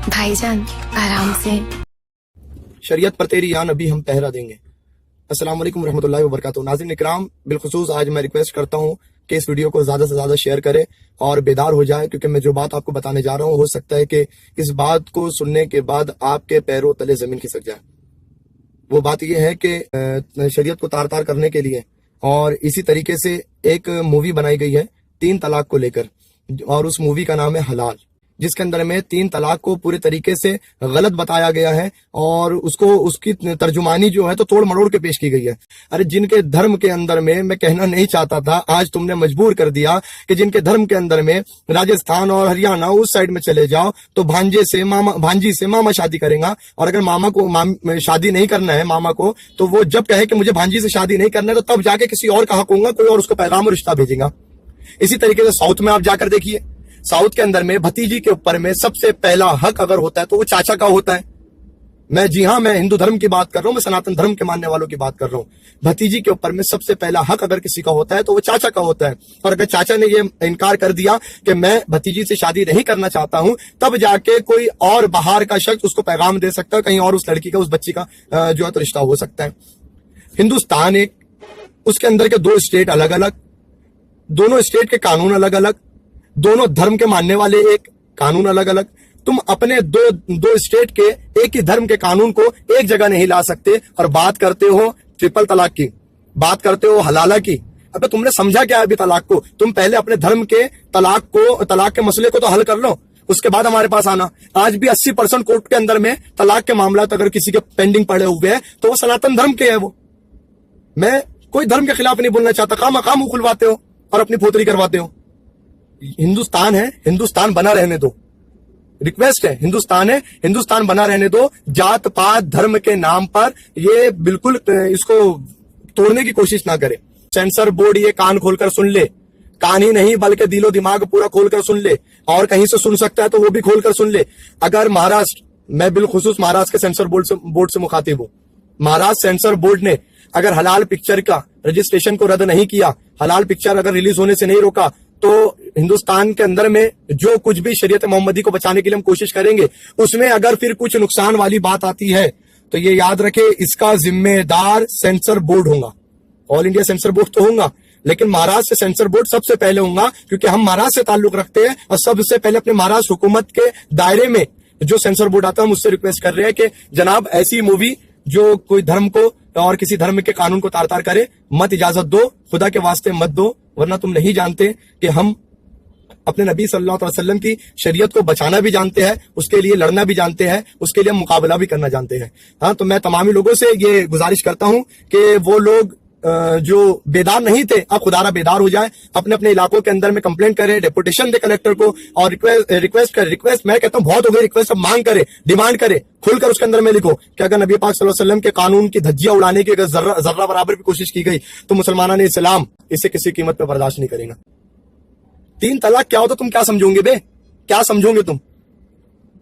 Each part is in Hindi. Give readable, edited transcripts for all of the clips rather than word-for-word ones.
भाईजान आराम से। शरीयत पर तेरी यान अभी हम पहरा देंगे। अस्सलाम वालेकुम रहमतुल्लाहि व बरकातुहू। नाज़रीन इकराम, बिलखुसूस आज मैं रिक्वेस्ट करता हूँ कि इस वीडियो को ज्यादा से ज्यादा शेयर करें और बेदार हो जाए, क्योंकि मैं जो बात आपको बताने जा रहा हूँ हो सकता है कि इस बात को सुनने के बाद आपके पैरों तले जमीन खिसक जाए। वो बात यह है कि शरीयत को तार तार करने के लिए और इसी तरीके से एक मूवी बनाई गई है 3 तलाक को लेकर, और उस मूवी का नाम है हलाल, जिसके अंदर में 3 तलाक को पूरे तरीके से गलत बताया गया है और उसकी तर्जुमानी जो है तो तोड़ मरोड़ के पेश की गई है। अरे जिनके धर्म के अंदर में, मैं कहना नहीं चाहता था, आज तुमने मजबूर कर दिया कि जिनके धर्म के अंदर में राजस्थान और हरियाणा उस साइड में चले जाओ तो भांजी से मामा शादी करेगा, और अगर मामा को शादी नहीं करना है मामा को, तो वो जब कहे कि मुझे भांजी से शादी नहीं करना है तो तब जाके किसी और का हक होगा, कोई और उसको पैगाम और रिश्ता भेजेगा। इसी तरीके से साउथ में आप जाकर देखिए, साउथ के अंदर में भतीजी के ऊपर में सबसे पहला हक अगर होता है तो वो चाचा का होता है। मैं हिंदू धर्म की बात कर रहा हूं, मैं सनातन धर्म के मानने वालों की बात कर रहा हूं। भतीजी के ऊपर में सबसे पहला हक अगर किसी का होता है तो वो चाचा का होता है, और अगर चाचा ने ये इनकार कर दिया कि मैं भतीजी से शादी नहीं करना चाहता हूं, तब जाके कोई और बाहर का शख्स उसको पैगाम दे सकता है, कहीं और उस लड़की का, उस बच्ची का जो है तो रिश्ता हो सकता है। हिंदुस्तान एक, उसके अंदर के 2 स्टेट अलग अलग, दोनों स्टेट के कानून अलग अलग, दोनों धर्म के मानने वाले एक कानून अलग अलग। तुम अपने दो स्टेट के एक ही धर्म के कानून को एक जगह नहीं ला सकते और बात करते हो ट्रिपल तलाक की, बात करते हो हलाला की। अबे तुमने समझा क्या अभी तलाक को? तुम पहले अपने धर्म के तलाक के मसले को तो हल कर लो, उसके बाद हमारे पास आना। आज भी 80% कोर्ट के अंदर में तलाक के मामला अगर किसी के पेंडिंग पड़े हुए हैं तो वो सनातन धर्म के है। वो, मैं कोई धर्म के खिलाफ नहीं बोलना चाहता, खाम मुंह खुलवाते हो और अपनी फोतरी करवाते हो। हिंदुस्तान है, हिंदुस्तान बना रहने दो, रिक्वेस्ट है, हिंदुस्तान है, हिंदुस्तान बना रहने दो। जात पात धर्म के नाम पर ये बिल्कुल इसको तोड़ने की कोशिश ना करे। सेंसर बोर्ड ये कान खोलकर सुन ले, कान ही नहीं बल्कि दिलो दिमाग पूरा खोलकर सुन ले, और कहीं से सुन सकता है तो वो भी खोलकर सुन ले। अगर महाराष्ट्र, मैं बिलखुसूस महाराष्ट्र के सेंसर बोर्ड से मुखातिब हूं, महाराष्ट्र सेंसर बोर्ड ने अगर हलाल पिक्चर का रजिस्ट्रेशन को रद्द नहीं किया, हलाल पिक्चर अगर रिलीज होने से नहीं रोका, तो हिंदुस्तान के अंदर में जो कुछ भी शरीयत मोहम्मदी को बचाने के लिए हम कोशिश करेंगे, उसमें अगर फिर कुछ नुकसान वाली बात आती है तो ये याद रखे, इसका जिम्मेदार सेंसर बोर्ड होगा। ऑल इंडिया सेंसर बोर्ड तो होगा, लेकिन महाराष्ट्र से सेंसर बोर्ड सबसे पहले होगा, क्योंकि हम महाराष्ट्र से ताल्लुक रखते हैं और सबसे पहले अपने महाराष्ट्र हुकूमत के दायरे में जो सेंसर बोर्ड आता है, हम उससे रिक्वेस्ट कर रहे हैं कि जनाब ऐसी मूवी जो कोई धर्म को और किसी धर्म के कानून को तार तार करे, मत इजाजत दो, खुदा के वास्ते मत दो, वरना तुम नहीं जानते कि हम अपने नबी सल्लल्लाहु अलैहि वसल्लम की शरीयत को बचाना भी जानते हैं, उसके लिए लड़ना भी जानते हैं, उसके लिए मुकाबला भी करना जानते हैं। हाँ, तो मैं तमामी लोगों से ये गुजारिश करता हूं कि वो लोग जो बेदार नहीं थे, अब खुदारा बेदार हो जाए, अपने अपने इलाकों के अंदर में कंप्लेंट करे, डेपुटेशन दे कलेक्टर को, और रिक्वेस्ट मैं कहता हूं बहुत हो गई रिक्वेस्ट, अब मांग करे, डिमांड करे, खुलकर उसके अंदर में लिखो कि अगर नबी पाक सल्लल्लाहु अलैहि वसल्लम के कानून की धज्जियां उड़ाने की अगर जर्रा बराबर भी कोशिश की गई तो मुसलमाना ने इस्लाम इसे किसी कीमत पर बर्दाश्त नहीं करेगा। 3 तलाक क्या होता, तुम क्या समझोगे बे, क्या समझोगे तुम?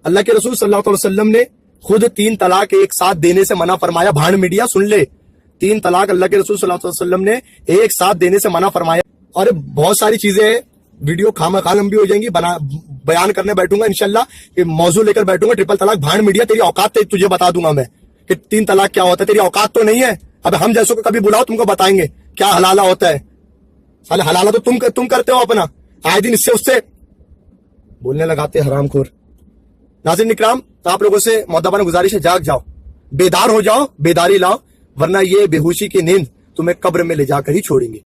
अल्लाह के रसूल सल्लल्लाहु अलैहि वसल्लम ने खुद 3 तलाक एक साथ देने से मना फरमाया। भाड़ मीडिया सुन ले, 3 तलाक अल्लाह के रसूल सल्लल्लाहु अलैहि वसल्लम ने एक साथ देने से मना फरमाया। और बहुत सारी चीजें हैं, वीडियो खामखा लंबी हो जाएंगी, बयान करने बैठूंगा इंशाल्लाह, कि मौजू लेकर बैठूंगा ट्रिपल तलाक। भाड़ मीडिया, तेरी औकात तुझे बता दूंगा मैं कि 3 तलाक क्या होता है, तेरी औकात तो नहीं है। अब हम जैसों को कभी बुलाओ, तुमको बताएंगे क्या हलाला होता है। साले हलाला तो तुम करते हो अपना, आए दिन इससे उससे बोलने लगाते हरामखोर। नाज़रीन इकराम, आप लोगों से मुअद्दबाना गुजारिश है, जाग जाओ, बेदार हो जाओ, बेदारी लाओ, वरना ये बेहोशी की नींद तुम्हें कब्र में ले जाकर ही छोड़ेंगे।